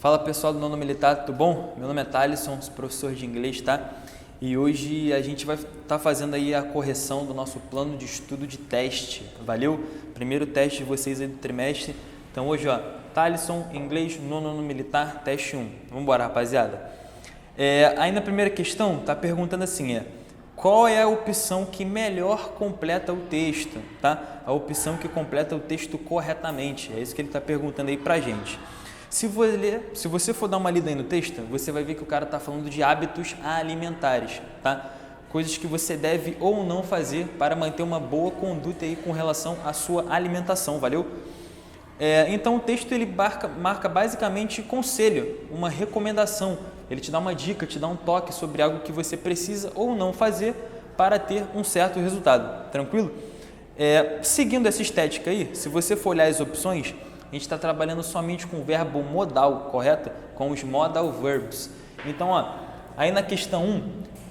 Fala pessoal do Nono Militar, tudo bom? Meu nome é Thalisson, sou professor de inglês, tá? E hoje a gente vai estar fazendo aí a correção do nosso plano de estudo de teste, valeu? Primeiro teste de vocês aí do trimestre. Então hoje, ó, Thalisson, inglês, Nono Militar, teste 1. Vamos embora, rapaziada. Aí na primeira questão, tá perguntando assim, qual é a opção que melhor completa o texto, tá? A opção que completa o texto corretamente, é isso que ele está perguntando aí pra gente. Se você for dar uma lida aí no texto, você vai ver que o cara está falando de hábitos alimentares, tá? Coisas que você deve ou não fazer para manter uma boa conduta aí com relação à sua alimentação, valeu? Então o texto ele marca basicamente conselho, uma recomendação, ele te dá uma dica, te dá um toque sobre algo que você precisa ou não fazer para ter um certo resultado, tranquilo? Seguindo essa estética aí, se você for olhar as opções, a gente está trabalhando somente com o verbo modal, correto? Com os modal verbs. Então, aí na questão 1,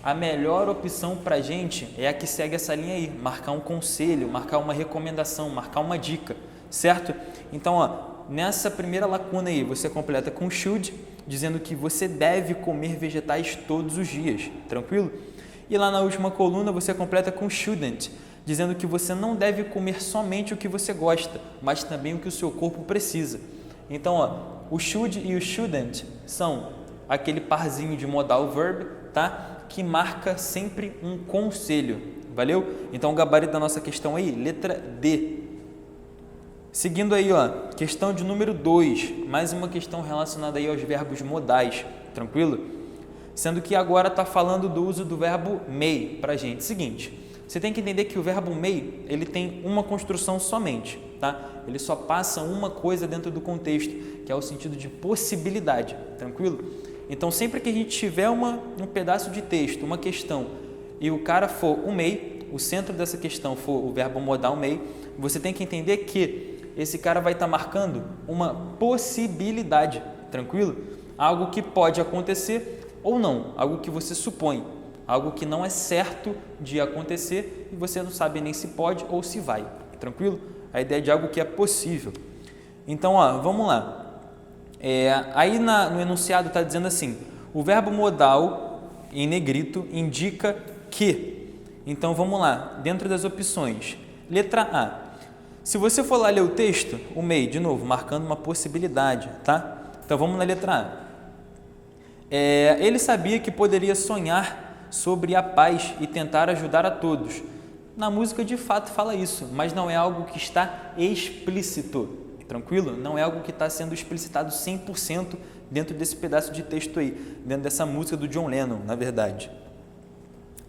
a melhor opção para a gente é a que segue essa linha aí, marcar um conselho, marcar uma recomendação, marcar uma dica, certo? Então, nessa primeira lacuna aí, você completa com should, dizendo que você deve comer vegetais todos os dias, tranquilo? E lá na última coluna, você completa com shouldn't, dizendo que você não deve comer somente o que você gosta, mas também o que o seu corpo precisa. Então, o should e o shouldn't são aquele parzinho de modal verb, tá? Que marca sempre um conselho, valeu? Então, o gabarito da nossa questão aí, letra D. Seguindo aí, questão de número 2, mais uma questão relacionada aí aos verbos modais, tranquilo? Sendo que agora está falando do uso do verbo may para a gente. Seguinte, você tem que entender que o verbo may, ele tem uma construção somente, tá? Ele só passa uma coisa dentro do contexto, que é o sentido de possibilidade, tranquilo? Então, sempre que a gente tiver um pedaço de texto, uma questão, e o cara for o may, o centro dessa questão for o verbo modal may, você tem que entender que esse cara vai estar marcando uma possibilidade, tranquilo? Algo que pode acontecer ou não, algo que você supõe. Algo que não é certo de acontecer e você não sabe nem se pode ou se vai, tranquilo? A ideia de algo que é possível. Então, vamos lá. Aí no enunciado está dizendo assim, o verbo modal, em negrito, indica que. Então, vamos lá, dentro das opções. Letra A. Se você for lá ler o texto, o may, de novo, marcando uma possibilidade, tá? Então, vamos na letra A. Ele sabia que poderia sonhar sobre a paz e tentar ajudar a todos. Na música de fato fala isso, mas não é algo que está explícito, tranquilo? Não é algo que está sendo explicitado 100% dentro desse pedaço de texto aí, dentro dessa música do John Lennon, na verdade.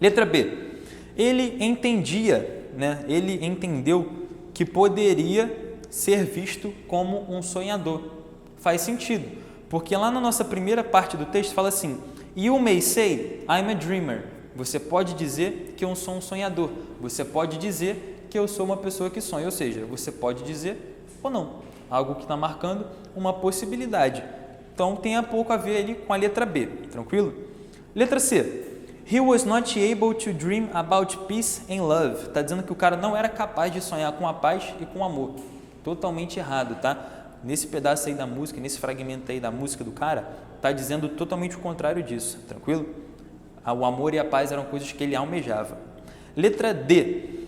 Letra B. Ele entendia, ele entendeu que poderia ser visto como um sonhador. Faz sentido, porque lá na nossa primeira parte do texto fala assim, You may say, I'm a dreamer. Você pode dizer que eu sou um sonhador. Você pode dizer que eu sou uma pessoa que sonha. Ou seja, você pode dizer ou não. Algo que está marcando uma possibilidade. Então, tem pouco a ver ali com a letra B. Tranquilo? Letra C. He was not able to dream about peace and love. Está dizendo que o cara não era capaz de sonhar com a paz e com o amor. Totalmente errado, tá? Nesse pedaço aí da música, nesse fragmento aí da música do cara, está dizendo totalmente o contrário disso, tranquilo? O amor e a paz eram coisas que ele almejava. Letra D.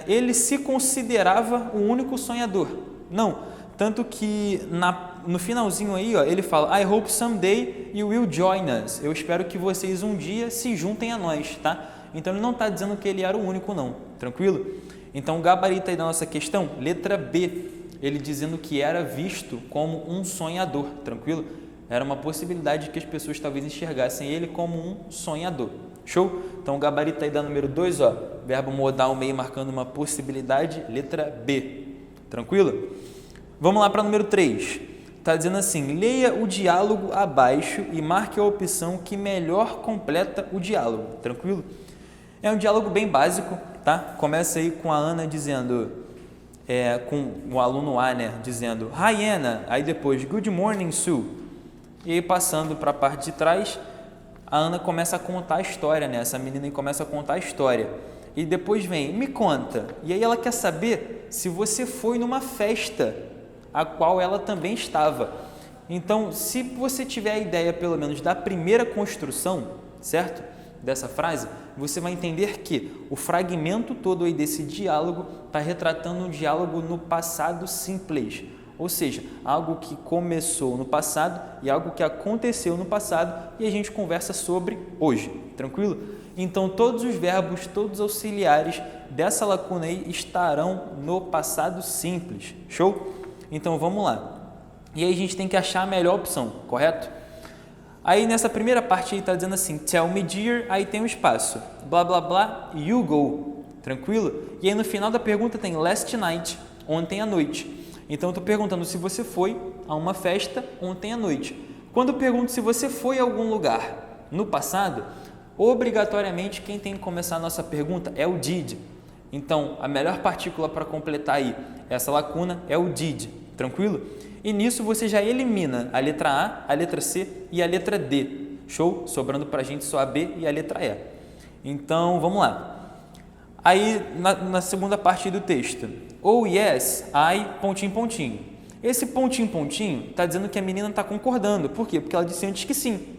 Ele se considerava o único sonhador. Não, tanto que no finalzinho aí, ele fala, I hope someday you will join us. Eu espero que vocês um dia se juntem a nós, tá? Então ele não está dizendo que ele era o único não, tranquilo? Então o gabarito aí da nossa questão, letra B. Ele dizendo que era visto como um sonhador, tranquilo? Era uma possibilidade que as pessoas talvez enxergassem ele como um sonhador. Show? Então, o gabarito aí da número 2, verbo modal meio marcando uma possibilidade, letra B. Tranquilo? Vamos lá para o número 3. Está dizendo assim, leia o diálogo abaixo e marque a opção que melhor completa o diálogo. Tranquilo? É um diálogo bem básico, tá? Começa aí com a Ana dizendo... com o aluno A, dizendo Hi Anna, aí depois Good morning Sue, e aí passando para a parte de trás, a Ana começa a contar a história, essa menina aí começa a contar a história, e depois vem, me conta, e aí ela quer saber se você foi numa festa a qual ela também estava. Então, se você tiver a ideia, pelo menos, da primeira construção, certo? Dessa frase, você vai entender que o fragmento todo aí desse diálogo está retratando um diálogo no passado simples, ou seja, algo que começou no passado e algo que aconteceu no passado e a gente conversa sobre hoje, tranquilo? Então, todos os verbos, todos os auxiliares dessa lacuna aí estarão no passado simples, show? Então, vamos lá. E aí a gente tem que achar a melhor opção, correto? Aí nessa primeira parte aí está dizendo assim, tell me dear, aí tem um espaço, blá blá blá, you go, tranquilo? E aí no final da pergunta tem last night, ontem à noite. Então eu estou perguntando se você foi a uma festa ontem à noite. Quando eu pergunto se você foi a algum lugar no passado, obrigatoriamente quem tem que começar a nossa pergunta é o did. Então a melhor partícula para completar aí essa lacuna é o did, tranquilo? E nisso você já elimina a letra A, a letra C e a letra D. Show? Sobrando para a gente só a B e a letra E. Então, vamos lá. Aí, na segunda parte do texto. Oh, yes, I, pontinho, pontinho. Esse pontinho, pontinho, está dizendo que a menina está concordando. Por quê? Porque ela disse antes que sim.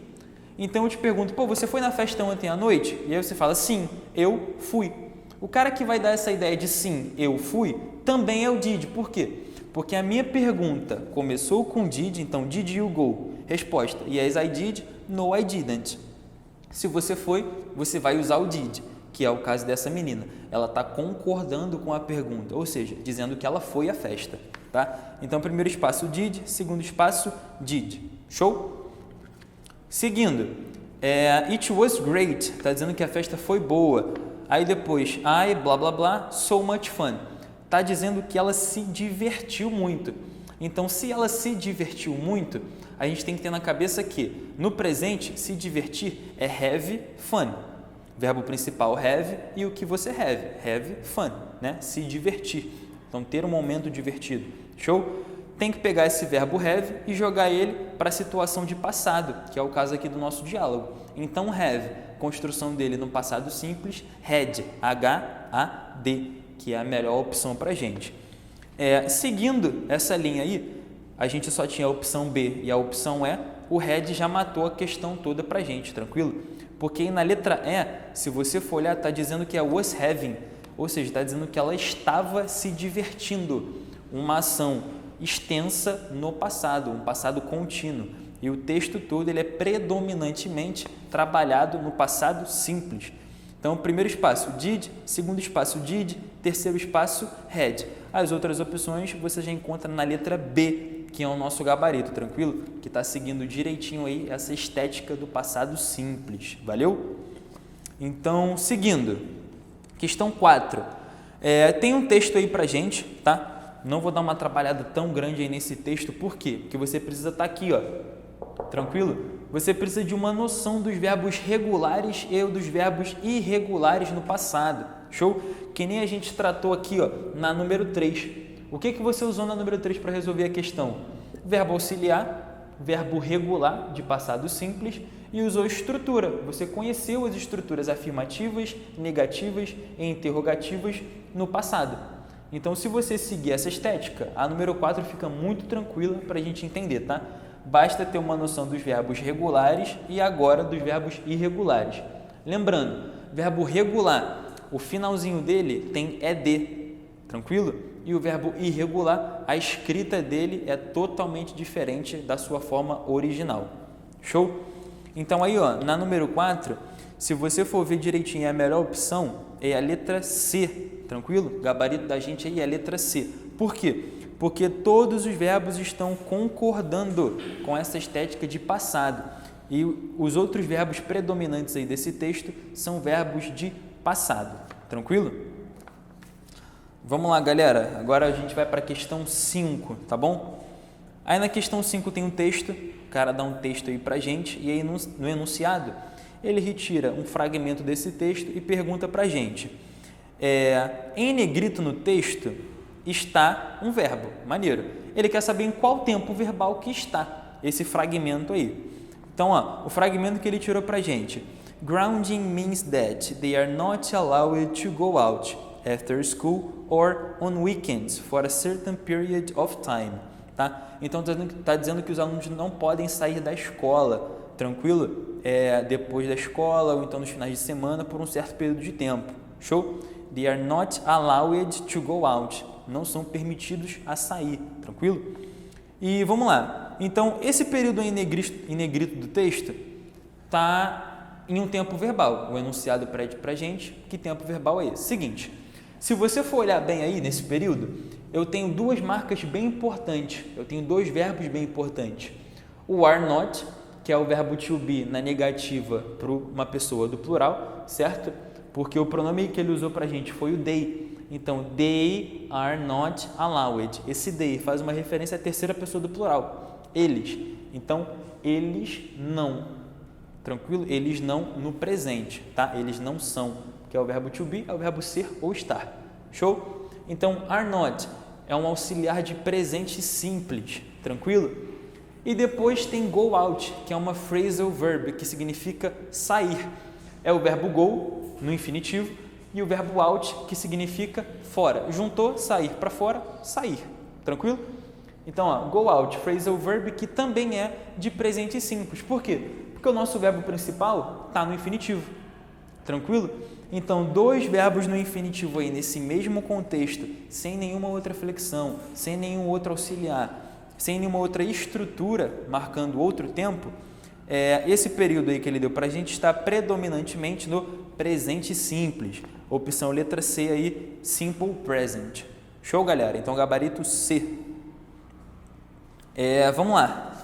Então, eu te pergunto, pô, você foi na festa ontem à noite? E aí você fala, sim, eu fui. O cara que vai dar essa ideia de sim, eu fui, também é o did. Por quê? Porque a minha pergunta começou com did, então did you go? Resposta, yes I did, no I didn't. Se você foi, você vai usar o did, que é o caso dessa menina. Ela está concordando com a pergunta, ou seja, dizendo que ela foi à festa. Tá? Então, primeiro espaço did, segundo espaço did. Show? Seguindo, it was great, está dizendo que a festa foi boa. Aí depois, I, blá blá blá, so much fun. Está dizendo que ela se divertiu muito. Então, se ela se divertiu muito, a gente tem que ter na cabeça que, no presente, se divertir é have fun. Verbo principal have e o que você have fun, né? Se divertir. Então, ter um momento divertido. Show? Tem que pegar esse verbo have e jogar ele para a situação de passado, que é o caso aqui do nosso diálogo. Então, have, construção dele no passado simples, had, H-A-D. Que é a melhor opção para a gente. Seguindo essa linha aí, a gente só tinha a opção B e a opção E, o had já matou a questão toda para a gente, tranquilo? Porque aí na letra E, se você for olhar, está dizendo que é was having, ou seja, está dizendo que ela estava se divertindo, uma ação extensa no passado, um passado contínuo. E o texto todo ele é predominantemente trabalhado no passado simples. Então, primeiro espaço, did, segundo espaço, did, terceiro espaço, had. As outras opções você já encontra na letra B, que é o nosso gabarito, tranquilo? Que está seguindo direitinho aí essa estética do passado simples, valeu? Então, seguindo, questão 4. Tem um texto aí pra gente, tá? Não vou dar uma trabalhada tão grande aí nesse texto, por quê? Porque você precisa estar aqui, ó, tranquilo? Você precisa de uma noção dos verbos regulares e dos verbos irregulares no passado. Show? Que nem a gente tratou aqui, ó, na número 3. O que você usou na número 3 para resolver a questão? Verbo auxiliar, verbo regular de passado simples e usou estrutura. Você conheceu as estruturas afirmativas, negativas e interrogativas no passado. Então, se você seguir essa estética, a número 4 fica muito tranquila para a gente entender, tá? Basta ter uma noção dos verbos regulares e agora dos verbos irregulares. Lembrando, verbo regular, o finalzinho dele tem ED, tranquilo? E o verbo irregular, a escrita dele é totalmente diferente da sua forma original. Show? Então aí, ó, na número 4, se você for ver direitinho, a melhor opção é a letra C, tranquilo? O gabarito da gente aí é a letra C. Por quê? Porque todos os verbos estão concordando com essa estética de passado. E os outros verbos predominantes aí desse texto são verbos de passado. Tranquilo? Vamos lá, galera. Agora a gente vai para a questão 5, tá bom? Aí na questão 5 tem um texto, o cara dá um texto aí pra gente, e aí no enunciado ele retira um fragmento desse texto e pergunta pra gente. Em negrito no texto está um verbo, maneiro. Ele quer saber em qual tempo verbal que está esse fragmento aí. Então, ó, o fragmento que ele tirou pra gente. Grounding means that they are not allowed to go out after school or on weekends for a certain period of time. tá? Então está dizendo que os alunos não podem sair da escola, tranquilo? Depois da escola ou então nos finais de semana por um certo período de tempo, show? They are not allowed to go out, não são permitidos a sair, tranquilo? E vamos lá, então esse período em negrito do texto está em um tempo verbal, o enunciado pede para a gente que tempo verbal é esse. Seguinte, se você for olhar bem aí nesse período, eu tenho duas marcas bem importantes, eu tenho dois verbos bem importantes, o are not, que é o verbo to be na negativa para uma pessoa do plural, certo? Porque o pronome que ele usou para a gente foi o they. Então, they are not allowed. Esse they faz uma referência à terceira pessoa do plural. Eles. Então, eles não. Tranquilo? Eles não no presente, tá? Eles não são, que é o verbo to be, é o verbo ser ou estar. Show? Então, are not é um auxiliar de presente simples. Tranquilo? E depois tem go out, que é uma phrasal verb, que significa sair. É o verbo go, no infinitivo, e o verbo out, que significa fora. Juntou, sair para fora, sair. Tranquilo? Então, ó, go out, phrasal verb, que também é de presente simples. Por quê? Porque o nosso verbo principal está no infinitivo. Tranquilo? Então, dois verbos no infinitivo aí, nesse mesmo contexto, sem nenhuma outra flexão, sem nenhum outro auxiliar, sem nenhuma outra estrutura, marcando outro tempo, esse período aí que ele deu para a gente está predominantemente no presente simples. Opção letra C aí, simple present. Show, galera? Então, gabarito C. Vamos lá.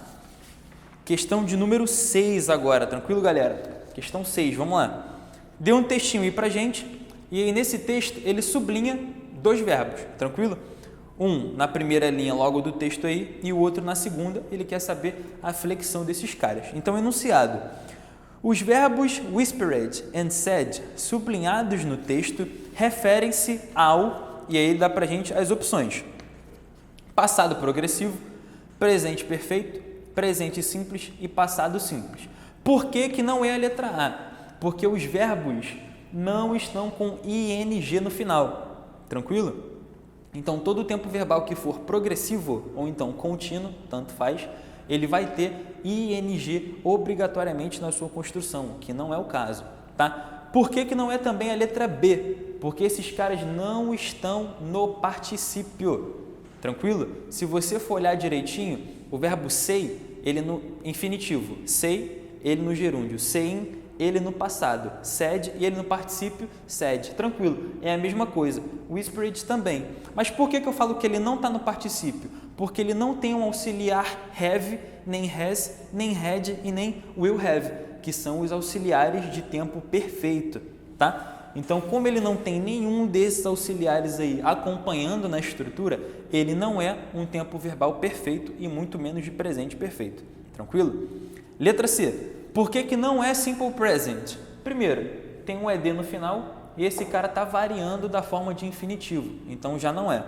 Questão de número 6 agora, tranquilo, galera? Questão 6, vamos lá. Deu um textinho aí para a gente e aí nesse texto ele sublinha dois verbos, tranquilo? Um na primeira linha logo do texto aí e o outro na segunda, ele quer saber a flexão desses caras. Então, enunciado. Os verbos whispered and said sublinhados no texto referem-se ao, e aí dá para a gente as opções: passado progressivo, presente perfeito, presente simples e passado simples. Por que que não é a letra A? Porque os verbos não estão com ing no final, tranquilo? Então, todo o tempo verbal que for progressivo ou então contínuo, tanto faz, ele vai ter ing obrigatoriamente na sua construção, que não é o caso, tá? Por que que não é também a letra B? Porque esses caras não estão no particípio, tranquilo? Se você for olhar direitinho, o verbo say, ele no infinitivo, say, ele no gerúndio, saying, ele no passado, said, e ele no particípio, said. Tranquilo, é a mesma coisa. Whispered também. Mas por que que eu falo que ele não está no particípio? Porque ele não tem um auxiliar have, nem has, nem had e nem will have, que são os auxiliares de tempo perfeito, tá? Então, como ele não tem nenhum desses auxiliares aí acompanhando na estrutura, ele não é um tempo verbal perfeito e muito menos de presente perfeito. Tranquilo? Letra C. Por que que não é simple present? Primeiro, tem um ed no final e esse cara está variando da forma de infinitivo, então já não é.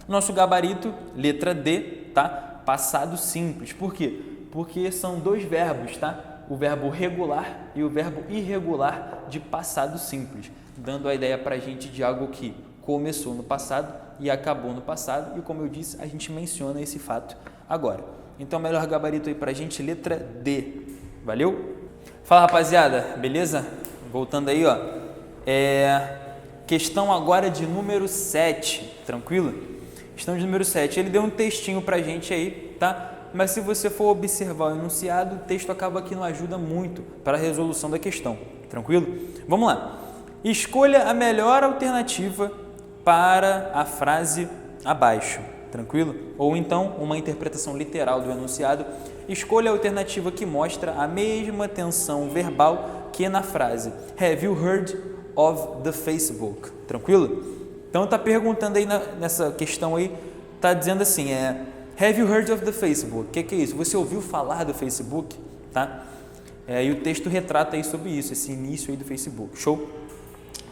Nosso gabarito, letra D, tá? Passado simples. Por quê? Porque são dois verbos, tá? O verbo regular e o verbo irregular de passado simples, dando a ideia para a gente de algo que começou no passado e acabou no passado, e como eu disse, a gente menciona esse fato agora. Então, melhor gabarito aí para a gente, letra D. Valeu? Fala, rapaziada, beleza? Voltando aí, ó. Questão agora de número 7, tranquilo? Questão de número 7. Ele deu um textinho pra gente aí, tá? Mas se você for observar o enunciado, o texto acaba que não ajuda muito para a resolução da questão, tranquilo? Vamos lá. Escolha a melhor alternativa para a frase abaixo, tranquilo? Ou então, uma interpretação literal do enunciado. Escolha a alternativa que mostra a mesma tensão verbal que na frase Have you heard of the Facebook? Tranquilo? Então, está perguntando aí nessa questão aí, está dizendo assim, Have you heard of the Facebook? O que é isso? Você ouviu falar do Facebook? Tá? E o texto retrata aí sobre isso, esse início aí do Facebook. Show?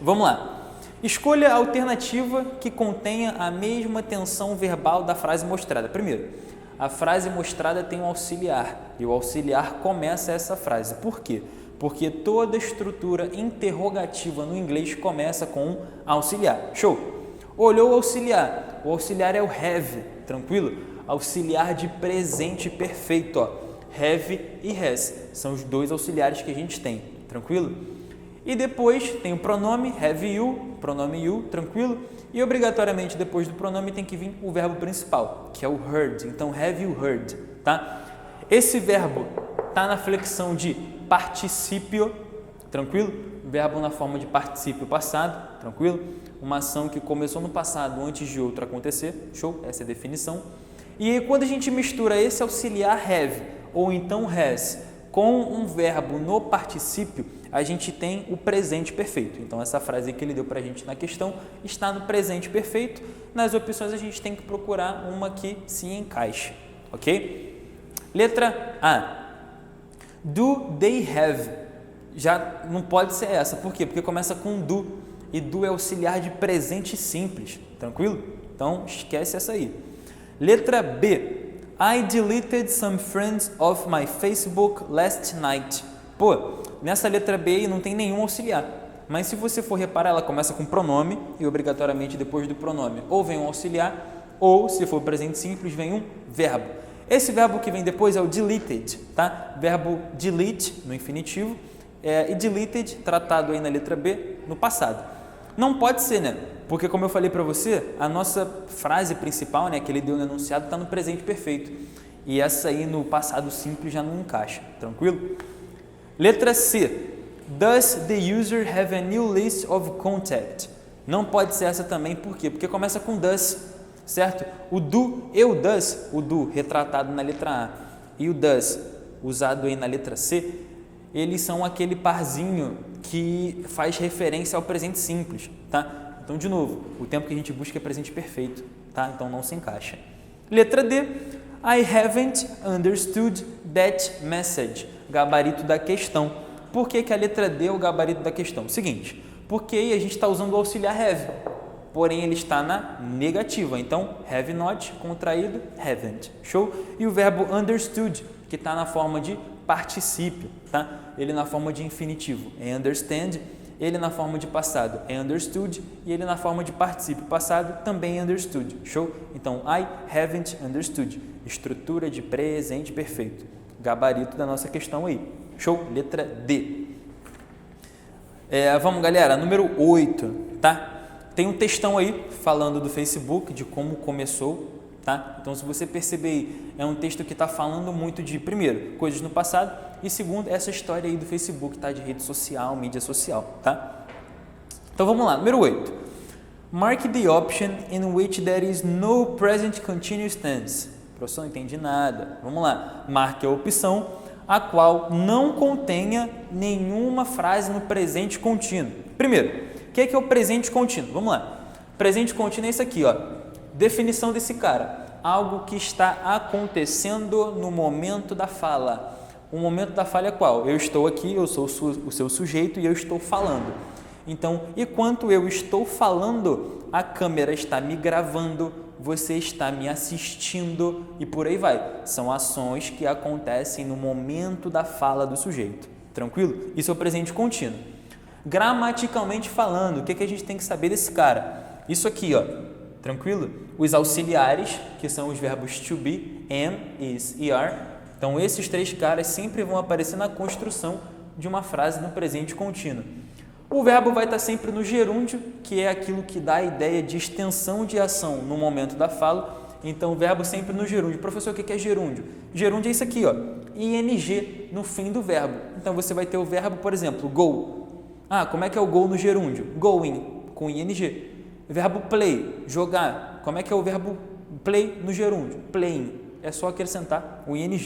Vamos lá. Escolha a alternativa que contenha a mesma tensão verbal da frase mostrada. Primeiro, a frase mostrada tem um auxiliar e o auxiliar começa essa frase. Por quê? Porque toda estrutura interrogativa no inglês começa com um auxiliar. Show! Olhou o auxiliar é o have, tranquilo? auxiliar de presente perfeito, ó. Have e has, são os dois auxiliares que a gente tem, tranquilo? E depois tem o pronome have you, pronome you, tranquilo? E obrigatoriamente depois do pronome tem que vir o verbo principal, que é o heard, então have you heard, tá? Esse verbo tá na flexão de particípio, tranquilo? Verbo na forma de particípio passado, tranquilo? Uma ação que começou no passado antes de outra acontecer, show? Essa é a definição. E aí, quando a gente mistura esse auxiliar have ou então has com um verbo no particípio, a gente tem o presente perfeito. Então, essa frase que ele deu para a gente na questão está no presente perfeito. Nas opções, a gente tem que procurar uma que se encaixe, ok? Letra A. Do they have? Já não pode ser essa. Por quê? Porque começa com do. E do é auxiliar de presente simples. Tranquilo? Então, esquece essa aí. Letra B. I deleted some friends of my Facebook last night. Pô, nessa letra B não tem nenhum auxiliar. Mas se você for reparar, ela começa com pronome e obrigatoriamente depois do pronome ou vem um auxiliar ou, se for presente simples, vem um verbo. Esse verbo que vem depois é o deleted, tá? Verbo delete no infinitivo e deleted tratado aí na letra B no passado. Não pode ser, né? Porque, como eu falei para você, a nossa frase principal, né, que ele deu no enunciado, está no presente perfeito. E essa aí no passado simples já não encaixa, tranquilo? Letra C. Does the user have a new list of contact? Não pode ser essa também, por quê? Porque começa com does, certo? O do e o does, o do retratado na letra A e o does usado aí na letra C, eles são aquele parzinho que faz referência ao presente simples, tá? Então, de novo, o tempo que a gente busca é presente perfeito, tá? Então, não se encaixa. Letra D. I haven't understood that message. Gabarito da questão. Por que que a letra D é o gabarito da questão? Seguinte, porque aí a gente está usando o auxiliar have, porém ele está na negativa. Então, have not, contraído, haven't. Show? E o verbo understood, que está na forma de particípio, tá? Ele na forma de infinitivo é understand, ele na forma de passado é understood e ele na forma de particípio passado também é understood. Show? Então, I haven't understood. Estrutura de presente perfeito. Gabarito da nossa questão aí. Show? Letra D. Vamos, galera. Número 8, tá? Tem um textão aí falando do Facebook, de como começou, tá? Então, se você perceber aí, é um texto que está falando muito de, primeiro, coisas no passado e, segundo, essa história aí do Facebook, tá? De rede social, mídia social, tá? Então, vamos lá. Número 8. Mark the option in which there is no present continuous tense. Professor, não entendi nada. Vamos lá. Marque a opção a qual não contenha nenhuma frase no presente contínuo. Primeiro, o que é o presente contínuo? Vamos lá. Presente contínuo é isso aqui, ó. Definição desse cara. Algo que está acontecendo no momento da fala. O momento da fala é qual? Eu estou aqui, eu sou o seu sujeito e eu estou falando. Então, enquanto eu estou falando, a câmera está me gravando, você está me assistindo e por aí vai. São ações que acontecem no momento da fala do sujeito. Tranquilo? Isso é o presente contínuo. Gramaticalmente falando, o que a gente tem que saber desse cara? Isso aqui, ó. Tranquilo? Os auxiliares, que são os verbos to be, am, is e are. Então, esses três caras sempre vão aparecer na construção de uma frase no presente contínuo. O verbo vai estar sempre no gerúndio, que é aquilo que dá a ideia de extensão de ação no momento da fala. Então, o verbo sempre no gerúndio. Professor, o que é gerúndio? Gerúndio é isso aqui, ó, ing no fim do verbo. Então, você vai ter o verbo, por exemplo, go. Ah, como é que é o go no gerúndio? Going, com ing. Verbo play, jogar. Como é que é o verbo play no gerúndio? Playing. É só acrescentar o ing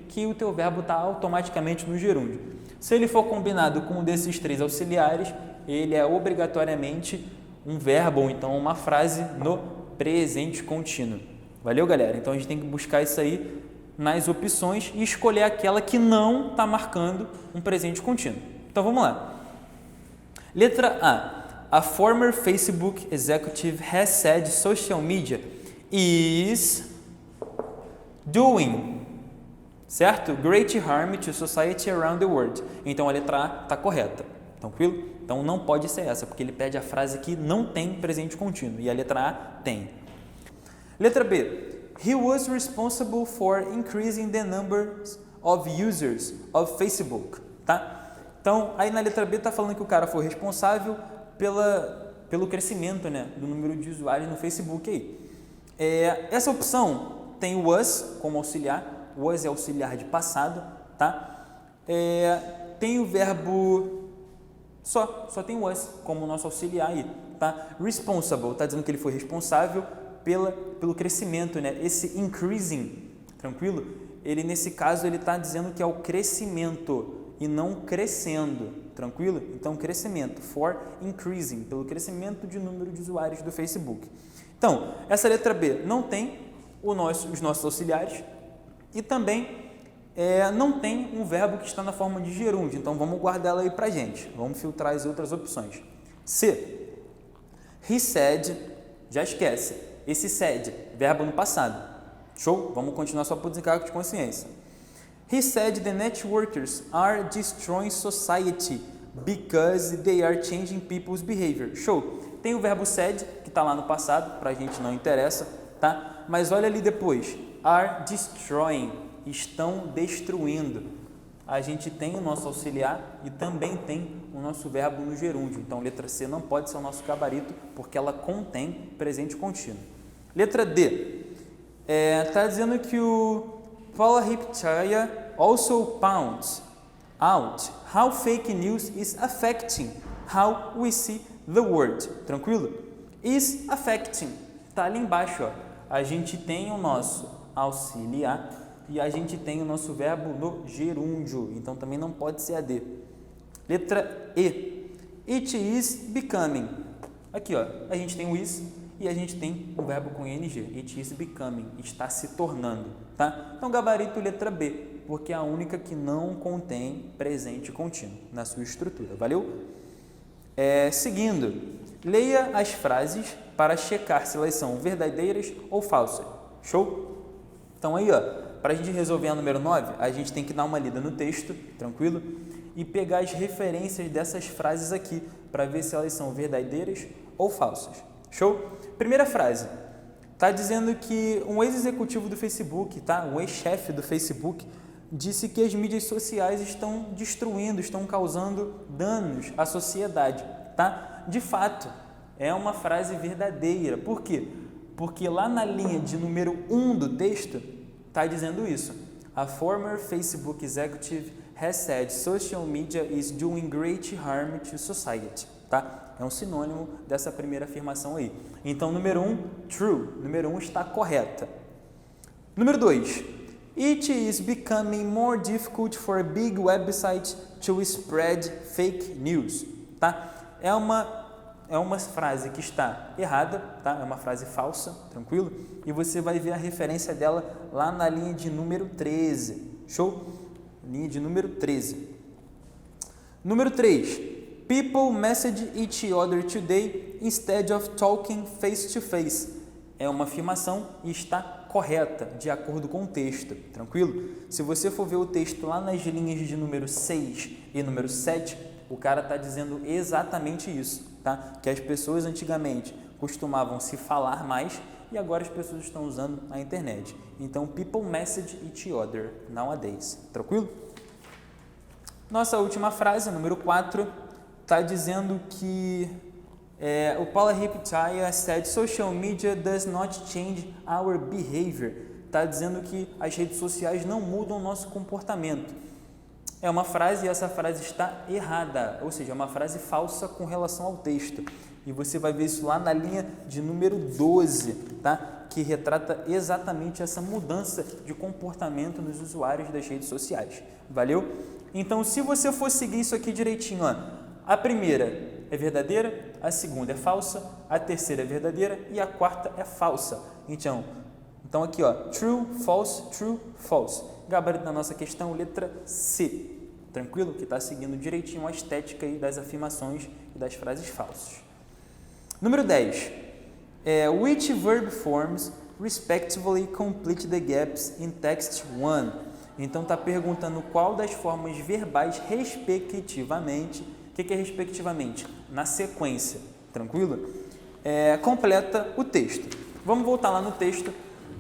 que o teu verbo está automaticamente no gerúndio. Se ele for combinado com um desses três auxiliares, ele é obrigatoriamente um verbo ou então uma frase no presente contínuo. Valeu, galera? Então, a gente tem que buscar isso aí nas opções e escolher aquela que não está marcando um presente contínuo. Então, vamos lá. Letra A. A former Facebook executive has said social media is doing, certo? Great harm to society around the world. Então, a letra A está correta. Tranquilo? Então, não pode ser essa, porque ele pede a frase que não tem presente contínuo. E a letra A tem. Letra B. He was responsible for increasing the numbers of users of Facebook, tá? Então, aí na letra B está falando que o cara foi responsável pelo crescimento, né, do número de usuários no Facebook aí. Essa opção tem o was como auxiliar, was é auxiliar de passado, tá? Tem o verbo só tem o was como nosso auxiliar aí, tá? Responsible, tá dizendo que ele foi responsável pelo crescimento, né? Esse increasing, tranquilo? Ele, nesse caso, ele está dizendo que é o crescimento e não crescendo, tranquilo? Então, crescimento, for increasing, pelo crescimento de número de usuários do Facebook. Então, essa letra B não tem os nossos auxiliares e também não tem um verbo que está na forma de gerúndio, então vamos guardar ela aí pra gente. Vamos filtrar as outras opções. C. He said, já esquece. Esse said, verbo no passado. Show? Vamos continuar só por desencargo de consciência. He said the networkers are destroying society because they are changing people's behavior. Show? Tem o verbo said, que está lá no passado, pra gente não interessa, tá? Mas olha ali depois. Are destroying. Estão destruindo. A gente tem o nosso auxiliar e também tem o nosso verbo no gerúndio. Então, letra C não pode ser o nosso gabarito, porque ela contém presente contínuo. Letra D. Está dizendo que o Paula Hipchaya also points out how fake news is affecting how we see the world. Tranquilo? Is affecting. Está ali embaixo, ó. A gente tem o nosso auxiliar e a gente tem o nosso verbo no gerúndio, então também não pode ser AD. Letra E. It is becoming. Aqui, ó, a gente tem o is e a gente tem o verbo com ing. It is becoming, está se tornando, tá? Então, gabarito letra B, porque é a única que não contém presente contínuo na sua estrutura, valeu? Seguindo, leia as frases para checar se elas são verdadeiras ou falsas. Show? Então, aí, ó. Para a gente resolver a número 9, a gente tem que dar uma lida no texto, tranquilo? E pegar as referências dessas frases aqui, para ver se elas são verdadeiras ou falsas. Show? Primeira frase. Está dizendo que um ex-executivo do Facebook, tá? Um ex-chefe do Facebook, disse que as mídias sociais estão destruindo, estão causando danos à sociedade, tá? De fato, é uma frase verdadeira. Por quê? Porque lá na linha de número 1 do texto, está dizendo isso. A former Facebook executive has said social media is doing great harm to society. Tá? É um sinônimo dessa primeira afirmação aí. Então, número 1, true. Número 1 está correta. Número 2, it is becoming more difficult for big websites to spread fake news. Tá? É uma frase que está errada, tá? É uma frase falsa, tranquilo? E você vai ver a referência dela lá na linha de número 13. Show? Linha de número 13. Número 3. People message each other today instead of talking face to face. É uma afirmação e está correta, de acordo com o texto, tranquilo? Se você for ver o texto lá nas linhas de número 6 e número 7, o cara está dizendo exatamente isso, tá? Que as pessoas antigamente costumavam se falar mais e agora as pessoas estão usando a internet. Então, people message each other nowadays. Tranquilo? Nossa última frase, número 4, está dizendo que o Paula Hipchaya said social media does not change our behavior. Está dizendo que as redes sociais não mudam o nosso comportamento. É uma frase e essa frase está errada, ou seja, é uma frase falsa com relação ao texto. E você vai ver isso lá na linha de número 12, tá? Que retrata exatamente essa mudança de comportamento nos usuários das redes sociais. Valeu? Então, se você for seguir isso aqui direitinho, ó, a primeira é verdadeira, a segunda é falsa, a terceira é verdadeira e a quarta é falsa. Então aqui, ó, true, false. Gabarito da nossa questão, letra C. Tranquilo? Que está seguindo direitinho a estética aí das afirmações e das frases falsas. Número 10. Which verb forms respectively complete the gaps in text 1? Então está perguntando qual das formas verbais respectivamente. O que é respectivamente? Na sequência. Tranquilo? Completa o texto. Vamos voltar lá no texto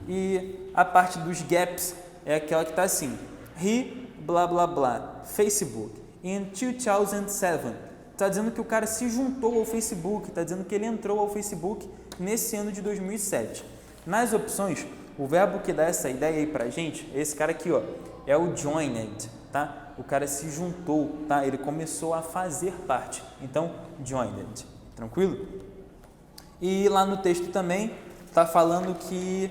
E a parte dos gaps é aquela que está assim, he, blá, blá, blá, Facebook, in 2007. Está dizendo que o cara se juntou ao Facebook, está dizendo que ele entrou ao Facebook nesse ano de 2007. Nas opções, o verbo que dá essa ideia aí pra gente, esse cara aqui, ó, é o joined, tá? O cara se juntou, tá? Ele começou a fazer parte. Então, joined. Tranquilo? E lá no texto também tá falando que,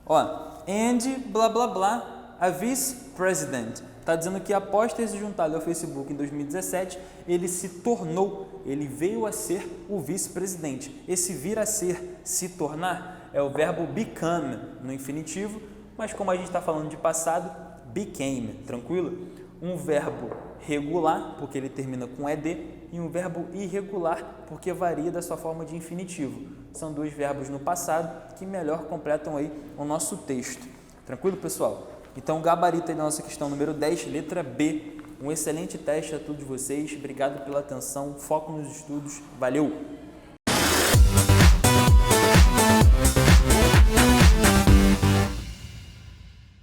ó, and blá blá blá, a vice-president. Está dizendo que após ter se juntado ao Facebook em 2017, ele se tornou, ele veio a ser o vice-presidente. Esse vir a ser, se tornar, é o verbo become no infinitivo, mas como a gente está falando de passado, became, tranquilo? Um verbo regular, porque ele termina com ed, e um verbo irregular, porque varia da sua forma de infinitivo. São dois verbos no passado que melhor completam aí o nosso texto. Tranquilo, pessoal? Então, gabarito aí da nossa questão número 10, letra B. Um excelente teste a todos vocês. Obrigado pela atenção. Foco nos estudos. Valeu!